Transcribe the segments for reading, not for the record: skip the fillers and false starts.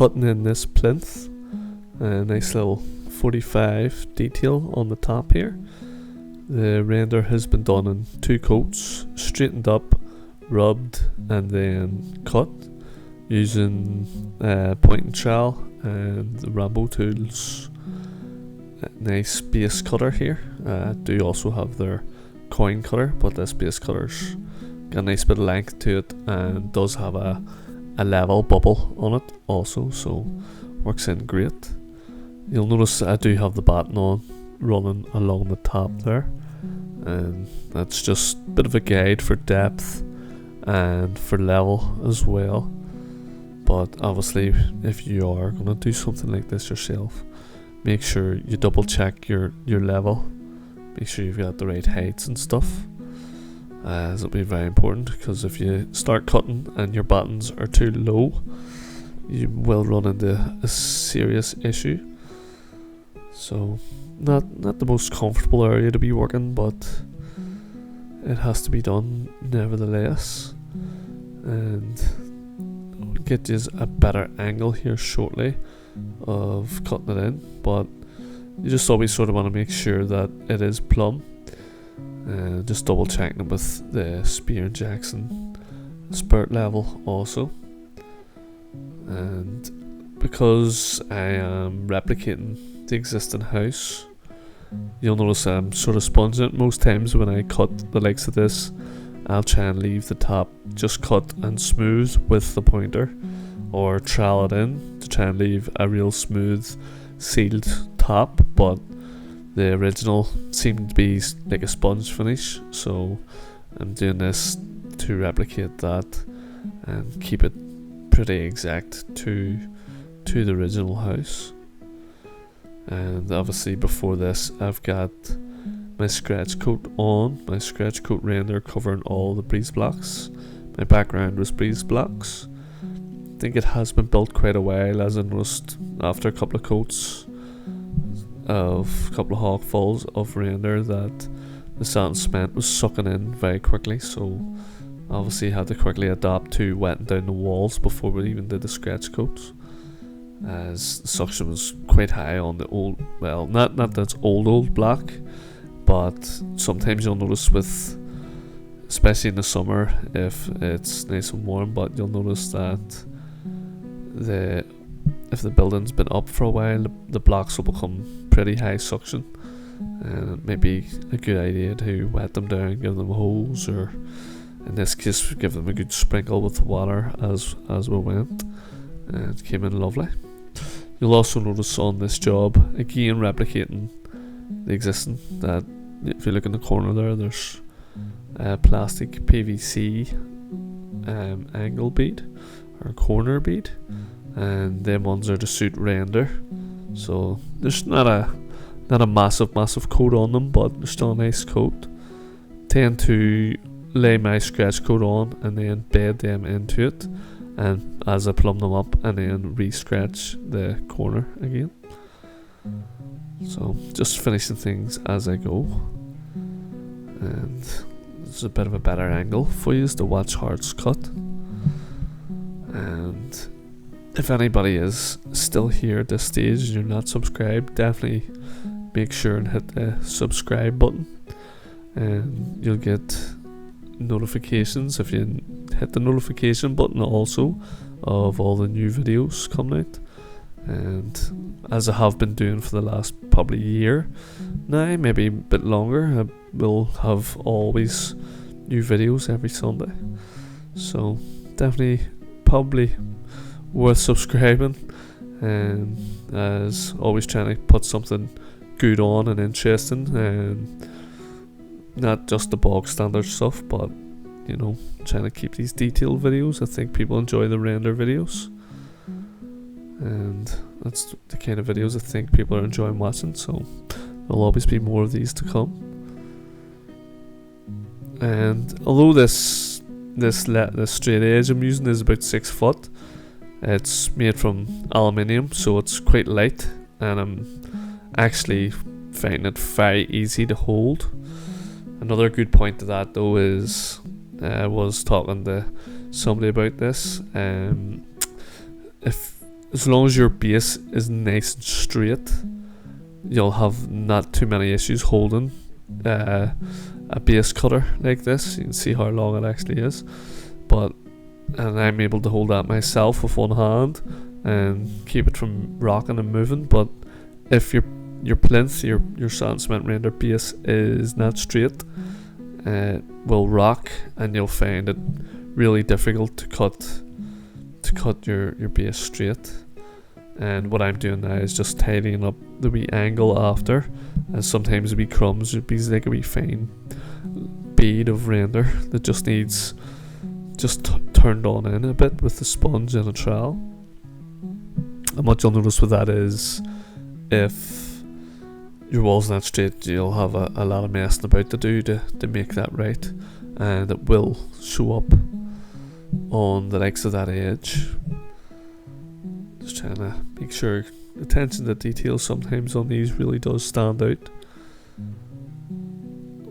cutting in this plinth. A nice little 45 detail on the top here. The render has been done in 2 coats, straightened up, rubbed and then cut using point and trowel and the Rambo tools. Nice base cutter here. Do also have their coin cutter, but this base cutter's got a nice bit of length to it and does have a level bubble on it also, so works in great. You'll notice I do have the batten on running along the top there, and that's just a bit of a guide for depth and for level as well. But obviously if you are going to do something like this yourself, make sure you double check your level, make sure you've got the right heights and stuff, as it'll be very important, because if you start cutting and your battens are too low, you will run into a serious issue. So not the most comfortable area to be working, but it has to be done nevertheless. And I'll get you a better angle here shortly of cutting it in, but you just always sort of want to make sure that it is plumb. Just double checking it with the Spear and Jackson spirit level also. And because I am replicating the existing house, you'll notice I'm sort of sponging it. Most times when I cut the likes of this, I'll try and leave the top just cut and smooth with the pointer, or trowel it in to try and leave a real smooth sealed top, but the original seemed to be like a sponge finish, so I'm doing this to replicate that and keep it pretty exact to the original house. And obviously before this I've got my scratch coat on, my scratch coat render covering all the breeze blocks. My background was breeze blocks. I think it has been built quite a while, as I noticed after a couple of coats of a couple of hawkfalls of render that the sand cement was sucking in very quickly, so obviously had to quickly adapt to wetting down the walls before we even did the scratch coats, as the suction was quite high on the old, well, not that it's old block, but sometimes you'll notice with, especially in the summer if it's nice and warm, but you'll notice that if the building's been up for a while, the blocks will become pretty high suction, and it may be a good idea to wet them down, give them a hose, or in this case give them a good sprinkle with water as we went, and it came in lovely. You'll also notice on this job, again replicating the existing, that if you look in the corner there's a plastic PVC angle bead or corner bead, and them ones are to suit render, so there's not a massive coat on them, but there's still a nice coat. Tend to lay my scratch coat on and then bed them into it, and as I plumb them up, and then re-scratch the corner again. So just finishing things as I go, and there's a bit of a better angle for you to watch how it's cut. And if anybody is still here at this stage and you're not subscribed, definitely make sure and hit the subscribe button, and you'll get notifications if you hit the notification button also of all the new videos coming out. And as I have been doing for the last probably year now, maybe a bit longer, I will have always new videos every Sunday, so definitely probably worth subscribing, and as always trying to put something good on and interesting, and not just the bog standard stuff, but you know, trying to keep these detailed videos. I think people enjoy the render videos, and that's the kind of videos I think people are enjoying watching, so there'll always be more of these to come. And although this straight edge I'm using is about 6 foot, it's made from aluminium, so it's quite light, and I'm actually finding it very easy to hold. Another good point to that though is, I was talking to somebody about this, if as long as your base is nice and straight, you'll have not too many issues holding a base cutter like this. You can see how long it actually is, and I'm able to hold that myself with one hand and keep it from rocking and moving. But if your plinth, your sand cement render base is not straight, will rock, and you'll find it really difficult to cut your base straight. And what I'm doing now is just tidying up the wee angle after, and sometimes the wee crumbs would be like a wee fine bead of render that just needs turned on in a bit with the sponge and a trowel. And what you'll notice with that is, if your wall's not straight, you'll have a lot of messing about to do to make that right, and it will show up on the likes of that edge. Just trying to make sure attention to detail sometimes on these really does stand out.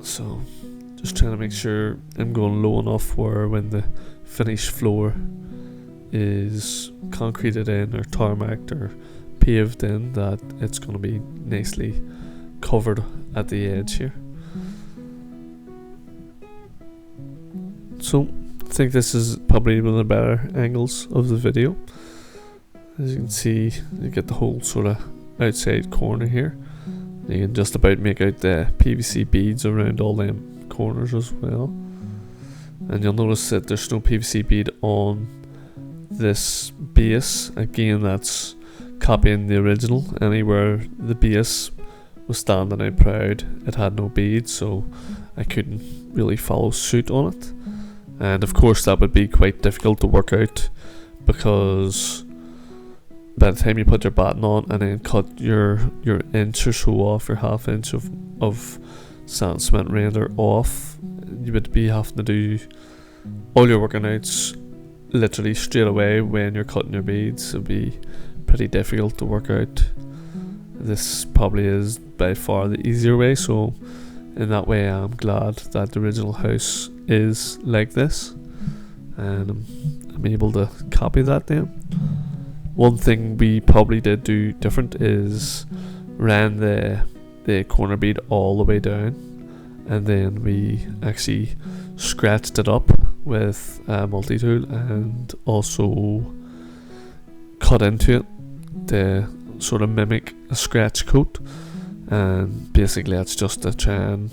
So just trying to make sure I'm going low enough where when the finished floor is concreted in or tarmacked or paved in, that it's going to be nicely covered at the edge here. So I think this is probably one of the better angles of the video. As you can see, you get the whole sort of outside corner here. You can just about make out the PVC beads around all them corners as well. And you'll notice that there's no PVC bead on this base. Again, that's copying the original. Anywhere the base was standing out proud, it had no bead, so I couldn't really follow suit on it. And of course that would be quite difficult to work out, because by the time you put your batten on and then cut your inch or so off, your half inch of sand cement render off, you would be having to do all your working outs literally straight away when you're cutting your beads. It would be pretty difficult to work out. This probably is by far the easier way, so in that way I'm glad that the original house is like this, and I'm able to copy that then. One thing we probably did do different is ran the corner bead all the way down, and then we actually scratched it up with a multi-tool and also cut into it to sort of mimic a scratch coat. And basically that's just to try and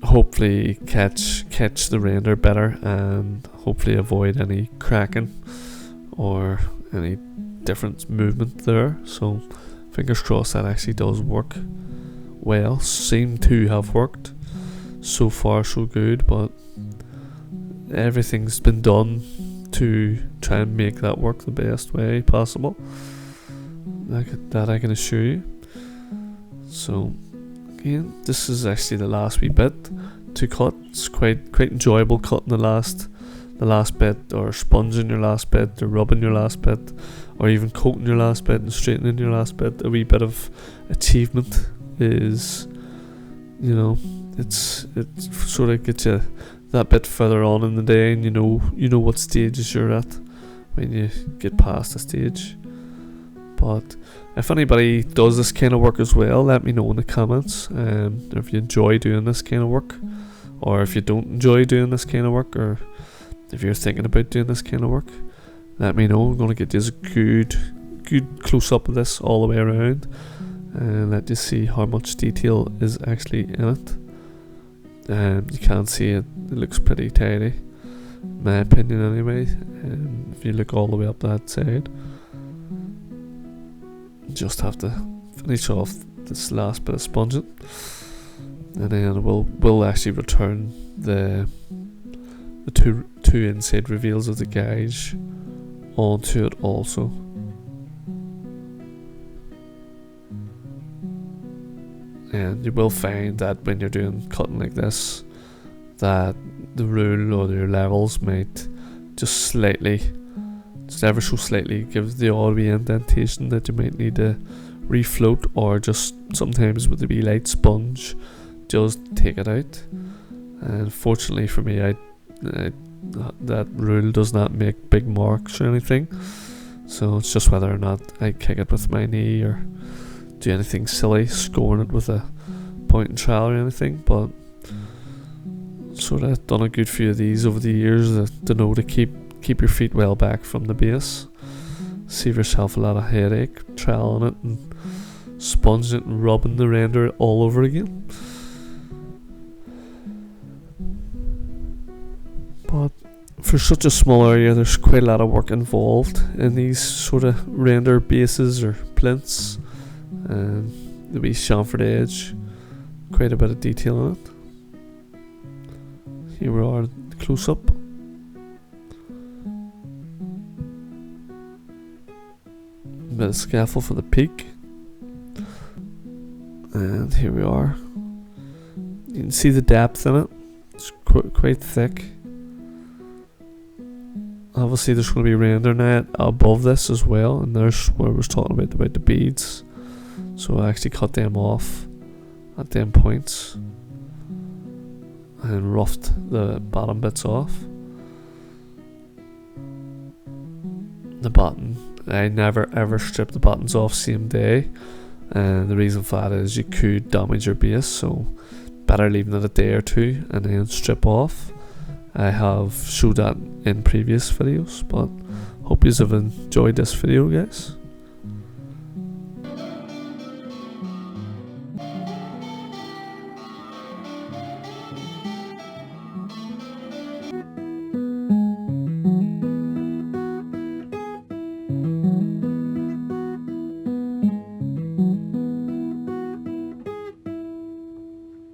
hopefully catch the render better, and hopefully avoid any cracking or any different movement there. So fingers crossed that actually does work well. Seem to have worked. So far so good, but everything's been done to try and make that work the best way possible. That I can assure you. So again, this is actually the last wee bit to cut. It's quite enjoyable cutting the last bit, or sponging your last bit, or rubbing your last bit, or even coating your last bit and straightening your last bit. A wee bit of achievement is, it sort of gets you that bit further on in the day, and you know what stages you're at when you get past a stage. But if anybody does this kind of work as well, let me know in the comments. If you enjoy doing this kind of work, or if you don't enjoy doing this kind of work, or if you're thinking about doing this kind of work, let me know. I'm going to get this good close up of this all the way around, and let you see how much detail is actually in it. You can't see it. It looks pretty tidy, in my opinion anyway. If you look all the way up that side, just have to finish off this last bit of sponging, and then we'll actually return the two inside reveals of the gauge onto it also. And you will find that when you're doing cutting like this, that the rule or your levels might just ever so slightly give the odd wee indentation that you might need to refloat, or just sometimes with the wee light sponge just take it out. And fortunately for me, that rule does not make big marks or anything, So it's just whether or not I kick it with my knee or do anything silly, scoring it with a point and trowel or anything. But sort of done a good few of these over the years to know to keep your feet well back from the base. Save yourself a lot of headache troweling it and sponging it and rubbing the render all over again. But for such a small area, there's quite a lot of work involved in these sort of render bases or plinths, and the wee chamfered edge, quite a bit of detail on it. Here we are, close up. A bit of scaffold for the peak, and here we are. You can see the depth in it. It's quite thick. Obviously there's going to be render net above this as well, and there's where I was talking about the beads. So I actually cut them off at them points and roughed the bottom bits off. The button, I never ever strip the buttons off same day, and the reason for that is you could damage your base, so better leaving it a day or two and then strip off. I have showed that in previous videos, but hope you have enjoyed this video, guys.